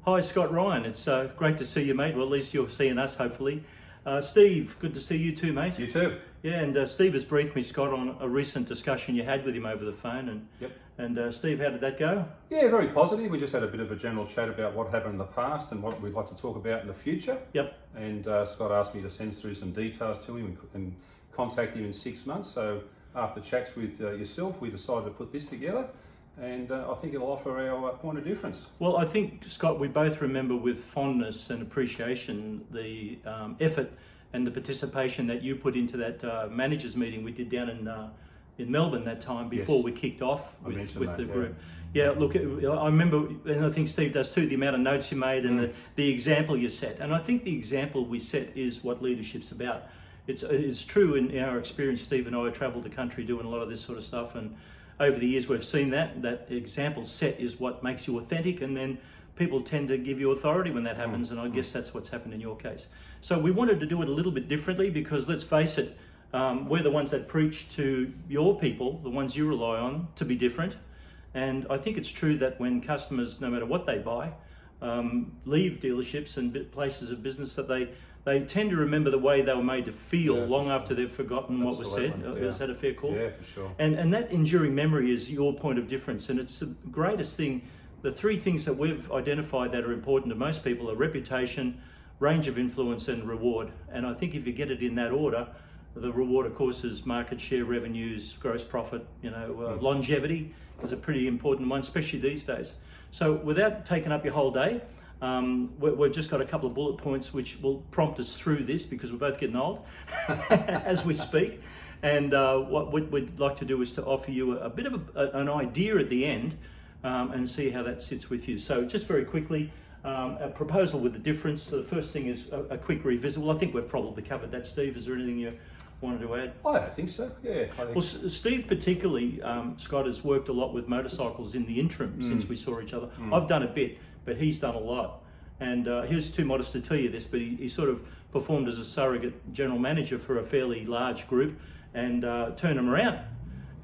Hi, Scott Ryan. It's great to see you, mate. Well, at least you're seeing us, hopefully. Steve, good to see you too, mate. You too. Yeah, and Steve has briefed me, Scott, on a recent discussion you had with him over the phone. And Yep. And Steve, how did that go? Yeah, very positive. We just had a bit of a general chat about what happened in the past and what we'd like to talk about in the future. Yep. And Scott asked me to send through some details to him and contact him in 6 months. So after chats with yourself, we decided to put this together. And I think it'll offer our point of difference. Well, I think, Scott, we both remember with fondness and appreciation the effort and the participation that you put into that managers meeting we did down in Melbourne that time before Yes. we kicked off with that, the yeah. group. Yeah, look, I remember, and I think Steve does too, the amount of notes you made and the example you set. And I think the example we set is what leadership's about. It's true in our experience. Steve and I travel the country doing a lot of this sort of stuff, and over the years we've seen that example set is what makes you authentic, and then people tend to give you authority when that happens, and I guess that's what's happened in your case. So we wanted to do it a little bit differently because, let's face it, we're the ones that preach to your people, the ones you rely on, to be different. And I think it's true that when customers, no matter what they buy, leave dealerships and places of business, that they tend to remember the way they were made to feel long after they've forgotten what was said. Yeah. Is that a fair call? Yeah, for sure. And that enduring memory is your point of difference. And it's the greatest thing. The three things that we've identified that are important to most people are reputation, range of influence, and reward. And I think if you get it in that order, the reward, of course, is market share, revenues, gross profit, longevity is a pretty important one, especially these days. So without taking up your whole day, we've just got a couple of bullet points which will prompt us through this because we're both getting old as we speak. And what we'd like to do is to offer you a bit of an idea at the end and see how that sits with you. So just very quickly, a proposal with a difference. So the first thing is a quick revisit. Well, I think we've probably covered that, Steve. Is there anything you wanted to add? I don't think so. Yeah. Well, Steve particularly, Scott, has worked a lot with motorcycles in the interim since we saw each other. I've done a bit, but he's done a lot. And he was too modest to tell you this, but he sort of performed as a surrogate general manager for a fairly large group and turned them around.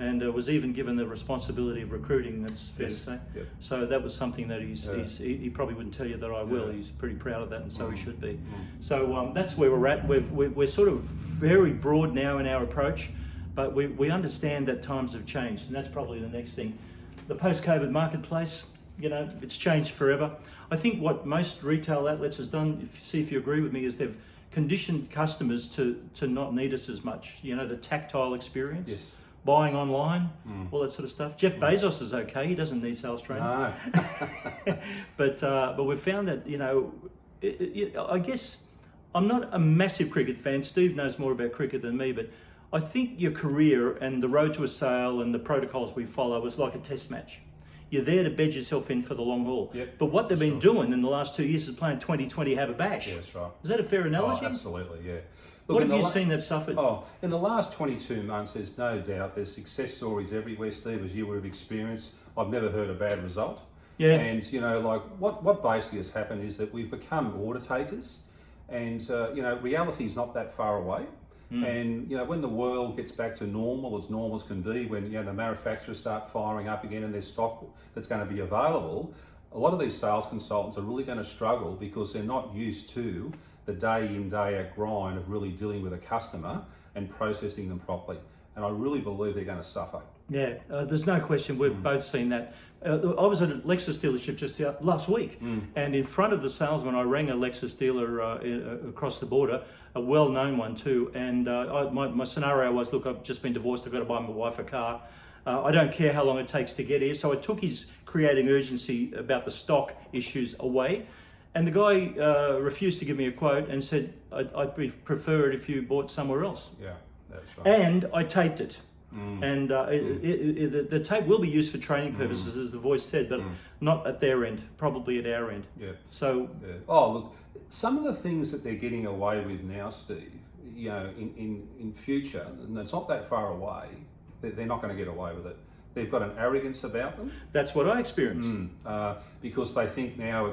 And was even given the responsibility of recruiting, that's fair to say. Yep. So that was something that he probably wouldn't tell you that I will. He's pretty proud of that, and so he should be. So that's where we're at. We're sort of very broad now in our approach, but we understand that times have changed, and that's probably the next thing. The post-COVID marketplace, it's changed forever. I think what most retail outlets has done, see if you agree with me, is they've conditioned customers to not need us as much. The tactile experience. Yes. Buying online, all that sort of stuff. Jeff Bezos is okay; he doesn't need sales training. No. But we've found that I guess I'm not a massive cricket fan. Steve knows more about cricket than me, but I think your career and the road to a sale and the protocols we follow is like a test match. You're there to bed yourself in for the long haul. Yep. But what they've been doing in the last 2 years is playing 20-20 have a bash. Yeah, that's right. Is that a fair analogy? Oh, absolutely, yeah. What have you seen that suffered? Oh, in the last 22 months, there's no doubt there's success stories everywhere, Steve, as you would have experienced. I've never heard a bad result. Yeah. And, what basically has happened is that we've become order takers and, reality is not that far away. And, when the world gets back to normal as can be, when, the manufacturers start firing up again and there's stock that's going to be available, a lot of these sales consultants are really going to struggle because they're not used to the day in, day out grind of really dealing with a customer and processing them properly. And I really believe they're going to suffer. Yeah, there's no question. We've both seen that. I was at a Lexus dealership just last week, and in front of the salesman, I rang a Lexus dealer across the border, a well-known one too. And my scenario was, look, I've just been divorced. I've got to buy my wife a car. I don't care how long it takes to get here. So I took his creating urgency about the stock issues away. And the guy refused to give me a quote and said, I'd prefer it if you bought somewhere else. Yeah, that's right. And I taped it. And the tape will be used for training purposes, as the voice said, but not at their end, probably at our end. Yeah. So. Yeah. Oh, look, some of the things that they're getting away with now, Steve, in future, and it's not that far away, they're not going to get away with it. They've got an arrogance about them. That's what I experienced. Because they think now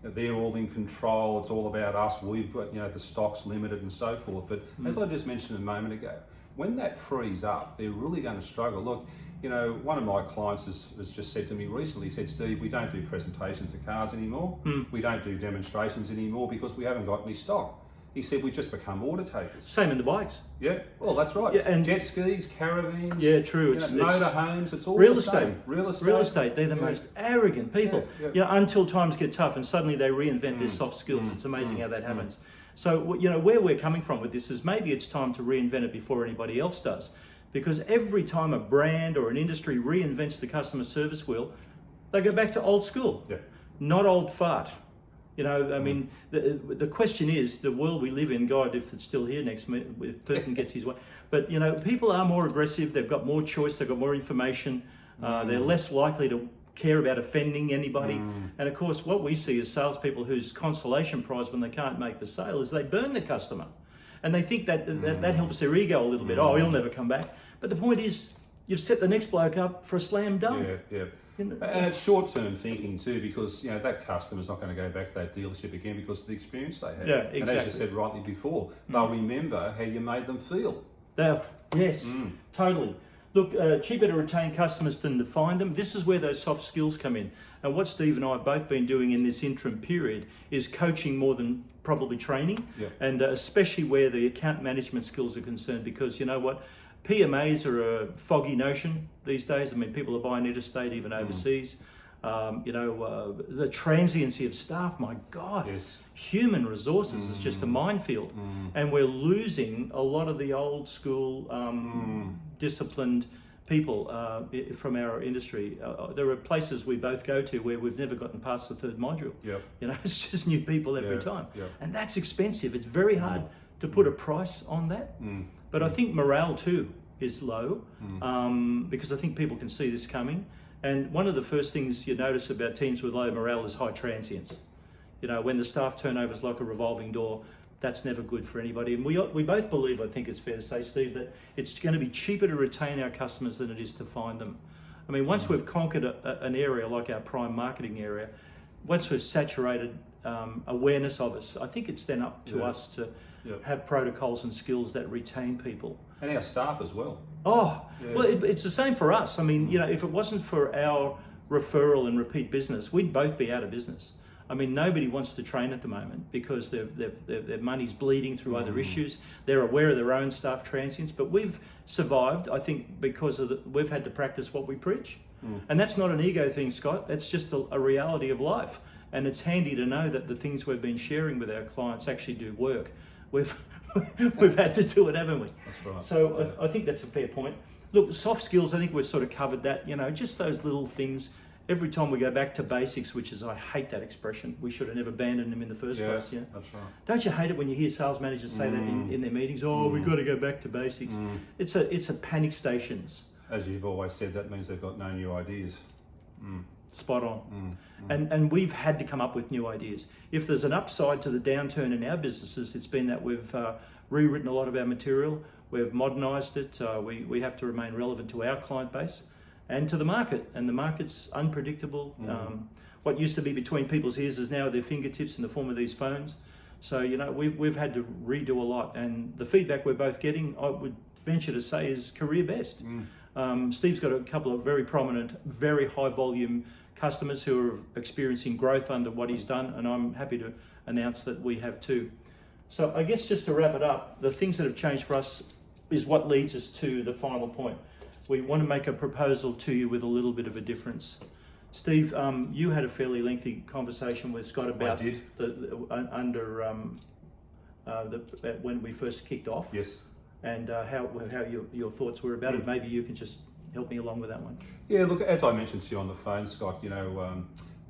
they're all in control, it's all about us, we've got, the stock's limited and so forth. But as I just mentioned a moment ago, when that frees up, they're really going to struggle. Look, you know, one of my clients has just said to me recently, he said, Steve, we don't do presentations of cars anymore. We don't do demonstrations anymore because we haven't got any stock. He said, we've just become order takers. Same in the bikes. Yeah, well, that's right. Yeah, and jet skis, caravans, yeah, true. You know, motorhomes, it's all real the estate. same. Real estate. Real estate, they're the most arrogant people. You know, until times get tough and suddenly they reinvent their soft skills. It's amazing how that happens. So, you know, where we're coming from with this is maybe it's time to reinvent it before anybody else does. Because every time a brand or an industry reinvents the customer service wheel, they go back to old school, not old fart. You know, I mean, the question is, the world we live in, God, if it's still here next minute, if Turton gets his way. But, you know, people are more aggressive, they've got more choice, they've got more information, they're less likely to care about offending anybody. And of course, what we see is salespeople whose consolation prize when they can't make the sale is they burn the customer. And they think that helps their ego a little bit. Oh, he'll never come back. But the point is, you've set the next bloke up for a slam dunk. Yeah. You know? And it's short-term thinking too, because you know that customer's not going to go back to that dealership again because of the experience they had. Yeah, exactly. And as you said rightly before, they'll remember how you made them feel. Yes, totally. Look, cheaper to retain customers than to find them. This is where those soft skills come in. And what Steve and I have both been doing in this interim period is coaching more than probably training, and especially where the account management skills are concerned, because you know what? PMAs are a foggy notion these days. I mean, people are buying interstate, even overseas. You know, the transiency of staff, my God, human resources is just a minefield. And we're losing a lot of the old school, disciplined people from our industry. There are places we both go to where we've never gotten past the third module. You know, it's just new people every time. And that's expensive. It's very hard to put a price on that. But I think morale too is low, because I think people can see this coming. And one of the first things you notice about teams with low morale is high transience. You know, when the staff turnover is like a revolving door, that's never good for anybody. And we both believe, I think it's fair to say, Steve, that it's going to be cheaper to retain our customers than it is to find them. I mean, once we've conquered an area like our prime marketing area, once we've saturated awareness of us, I think it's then up to us to have protocols and skills that retain people. And our staff as well. Well, it's the same for us. I mean, you know, if it wasn't for our referral and repeat business, we'd both be out of business. I mean, nobody wants to train at the moment because their money's bleeding through other issues. They're aware of their own staff transients, but we've survived, I think, because we've had to practice what we preach. And that's not an ego thing, Scott. That's just a reality of life. And it's handy to know that the things we've been sharing with our clients actually do work. We've had to do it, haven't we? That's right. So I think that's a fair point. Look, soft skills, I think we've sort of covered that, you know, just those little things. Every time we go back to basics, which is, I hate that expression, we should have never abandoned them in the first place. Yeah, that's right. Don't you hate it when you hear sales managers say that in their meetings? Oh, we've got to go back to basics. It's a panic stations. As you've always said, that means they've got no new ideas. Spot on. And we've had to come up with new ideas. If there's an upside to the downturn in our businesses, it's been that we've rewritten a lot of our material, we've modernised it, we have to remain relevant to our client base and to the market. And the market's unpredictable. What used to be between people's ears is now at their fingertips in the form of these phones. So, you know, we've had to redo a lot. And the feedback we're both getting, I would venture to say, is career best. Steve's got a couple of very prominent, very high volume customers who are experiencing growth under what he's done, and I'm happy to announce that we have too. So I guess just to wrap it up, the things that have changed for us is what leads us to the final point. We want to make a proposal to you with a little bit of a difference. Steve, you had a fairly lengthy conversation with Scott about when we first kicked off. Yes. And how your thoughts were about it. Maybe you can just help me along with that one. Yeah, look, as I mentioned to you on the phone, Scott, you know,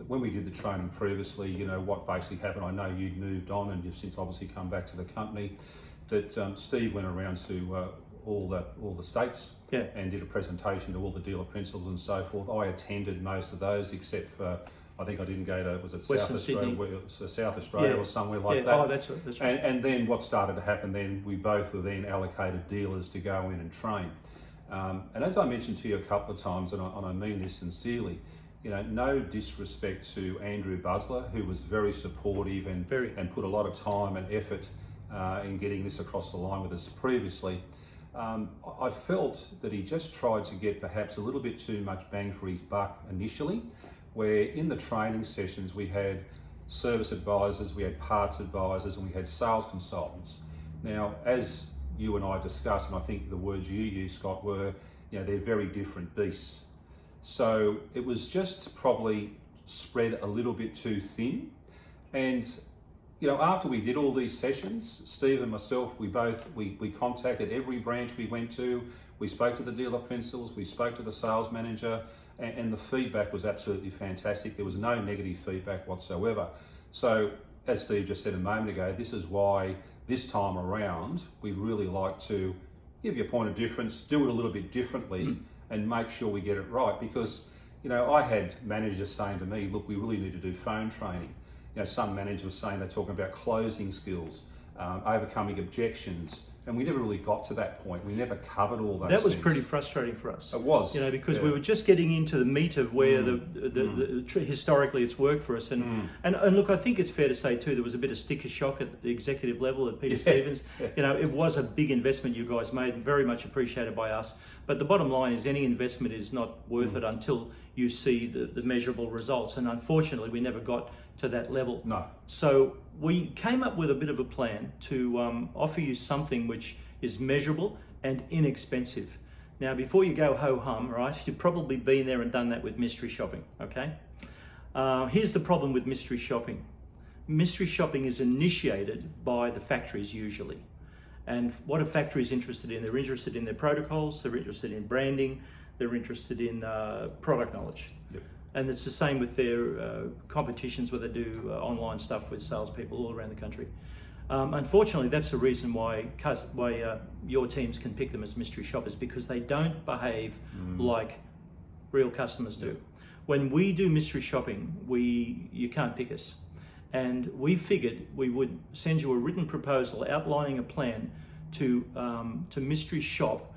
when we did the training previously, you know, what basically happened, I know you'd moved on and you've since obviously come back to the company, that Steve went around to all the states and did a presentation to all the dealer principals and so forth. I attended most of those except for, I think I didn't go to, was it South Australia or somewhere like that? Oh, that's right. And then what started to happen then, we both were then allocated dealers to go in and train. And as I mentioned to you a couple of times, and I mean this sincerely, you know, no disrespect to Andrew Busler, who was very supportive and put a lot of time and effort in getting this across the line with us previously. I felt that he just tried to get perhaps a little bit too much bang for his buck initially, where in the training sessions we had service advisors, we had parts advisors, and we had sales consultants. Now, as you and I discussed, and I think the words you used, Scott, were, they're very different beasts. So it was just probably spread a little bit too thin. And after we did all these sessions, Steve and myself, we contacted every branch we went to. We spoke to the dealer principals, we spoke to the sales manager, and the feedback was absolutely fantastic. There was no negative feedback whatsoever. So, as Steve just said a moment ago, this is why this time around we really like to give you a point of difference, do it a little bit differently, and make sure we get it right. Because I had managers saying to me, look, we really need to do phone training. Some managers were saying they're talking about closing skills, overcoming objections, and we never really got to that point. We never covered all those things. That was pretty frustrating for us. It was. Because we were just getting into the meat of where historically it's worked for us. And look, I think it's fair to say too, there was a bit of sticker shock at the executive level at Peter Stevens. It was a big investment you guys made, very much appreciated by us. But the bottom line is any investment is not worth it until you see the measurable results. And unfortunately, we never got to that level. No. So we came up with a bit of a plan to offer you something which is measurable and inexpensive. Now, before you go ho-hum, right, you've probably been there and done that with mystery shopping, okay? Here's the problem with mystery shopping. Mystery shopping is initiated by the factories usually. And what a factory is interested in, they're interested in their protocols, they're interested in branding, they're interested in product knowledge. Yep. And it's the same with their competitions where they do online stuff with salespeople all around the country. Unfortunately, that's the reason why your teams can pick them as mystery shoppers, because they don't behave like real customers do. When we do mystery shopping, you can't pick us. And we figured we would send you a written proposal outlining a plan to mystery shop,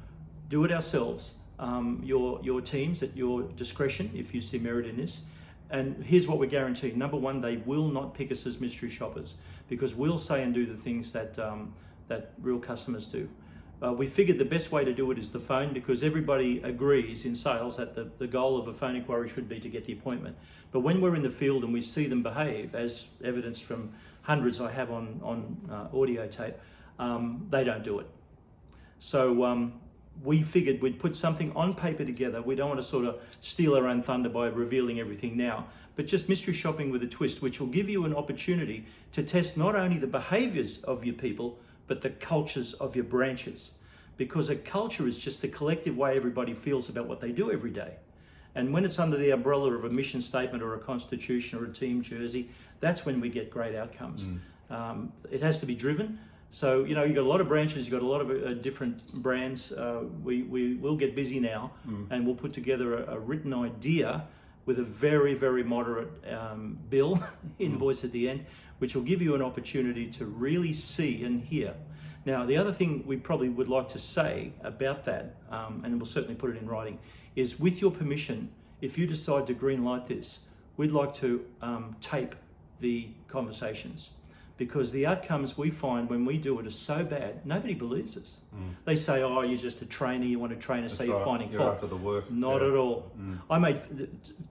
do it ourselves, your teams at your discretion if you see merit in this. And here's what we're guaranteeing. Number one, they will not pick us as mystery shoppers, because we'll say and do the things that real customers do. We figured the best way to do it is the phone, because everybody agrees in sales that the goal of a phone inquiry should be to get the appointment. But when we're in the field and we see them behave, as evidenced from hundreds I have on audio tape, they don't do it. So we figured we'd put something on paper together. We don't want to sort of steal our own thunder by revealing everything now, but just mystery shopping with a twist, which will give you an opportunity to test not only the behaviors of your people, but the cultures of your branches. Because a culture is just the collective way everybody feels about what they do every day. And when it's under the umbrella of a mission statement or a constitution or a team jersey, that's when we get great outcomes. It has to be driven. So, you've got a lot of branches, you've got a lot of different brands. We will get busy now and we'll put together a written idea with a very, very moderate bill, invoice at the end, which will give you an opportunity to really see and hear. Now, the other thing we probably would like to say about that, and we'll certainly put it in writing, is with your permission, if you decide to green light this, we'd like to tape the conversations. Because the outcomes we find when we do it are so bad, nobody believes us. They say, oh, you're just a trainer, you want to train us, so you're finding fault. You're after the work. Not at all.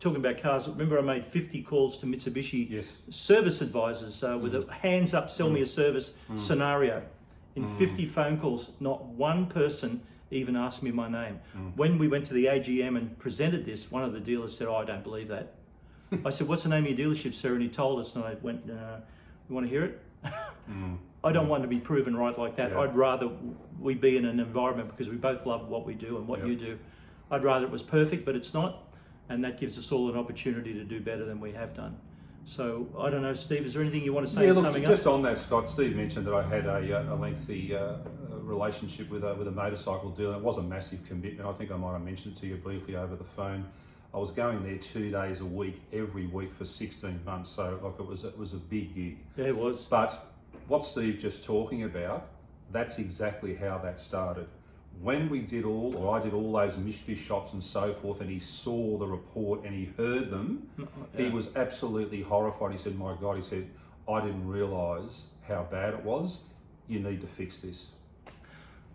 Talking about cars, remember I made 50 calls to Mitsubishi service advisors with a hands up, sell me a service scenario. In 50 phone calls, not one person even asked me my name. When we went to the AGM and presented this, one of the dealers said, oh, I don't believe that. I said, what's the name of your dealership, sir? And he told us, and I went, you want to hear it? I don't want to be proven right like that. I'd rather we be in an environment, because we both love what we do and what you do. I'd rather it was perfect, but it's not. And that gives us all an opportunity to do better than we have done. So I don't know, Steve, is there anything you want to say? Yeah, look, just on that, Scott, Steve mentioned that I had a lengthy relationship with a motorcycle dealer. It was a massive commitment. I think I might have mentioned it to you briefly over the phone. I was going there 2 days a week, every week for 16 months. So like it was a big gig. Yeah, it was. But what Steve just talking about, that's exactly how that started. When we did I did all those mystery shops and so forth, and he saw the report and he heard them, he was absolutely horrified. He said, my God, he said, I didn't realise how bad it was. You need to fix this.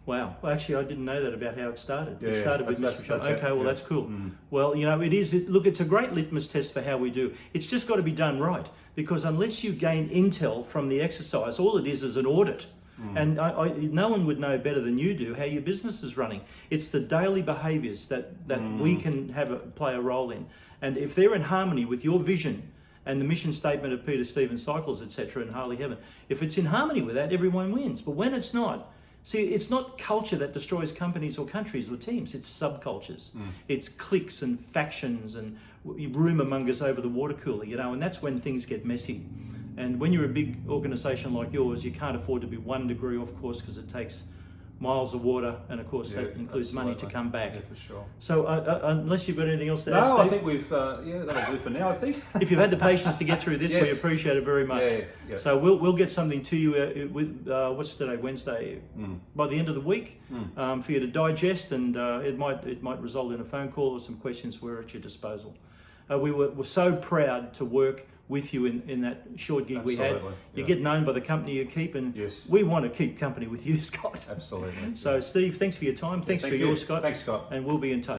Wow. Well, actually, I didn't know that about how it started. Yeah, It started with that's Mr. it, Okay, well, yeah. that's cool. Well, you know, look, it's a great litmus test for how we do. It's just got to be done right, because unless you gain intel from the exercise, all it is an audit. And no one would know better than you do how your business is running. It's the daily behaviours that we can play a role in. And if they're in harmony with your vision and the mission statement of Peter Stevens Cycles, etc., and Harley Heaven, if it's in harmony with that, everyone wins. But when it's not, see, it's not culture that destroys companies or countries or teams, it's subcultures. It's cliques and factions and rumour mongers over the water cooler, you know, and that's when things get messy. And when you're a big organisation like yours, you can't afford to be 1 degree off course, because it takes miles of water, and of course that includes money to come back. Yeah, for sure. So unless you've got anything else to add, No, Steve? I think we've, that'll do for now, I think. If you've had the patience to get through this, we Yes. appreciate it very much. Yeah. So we'll get something to you with what's today, Wednesday, by the end of the week, for you to digest, and it might result in a phone call or some questions. We're at your disposal. We were so proud to work with you in that short gig we had. Absolutely, You yeah. get known by the company you keep, and Yes. we want to keep company with you, Scott. Absolutely. So Steve, thanks for your time. Thanks Thank for you. yours, Scott. Thanks, Scott. And we'll be in touch.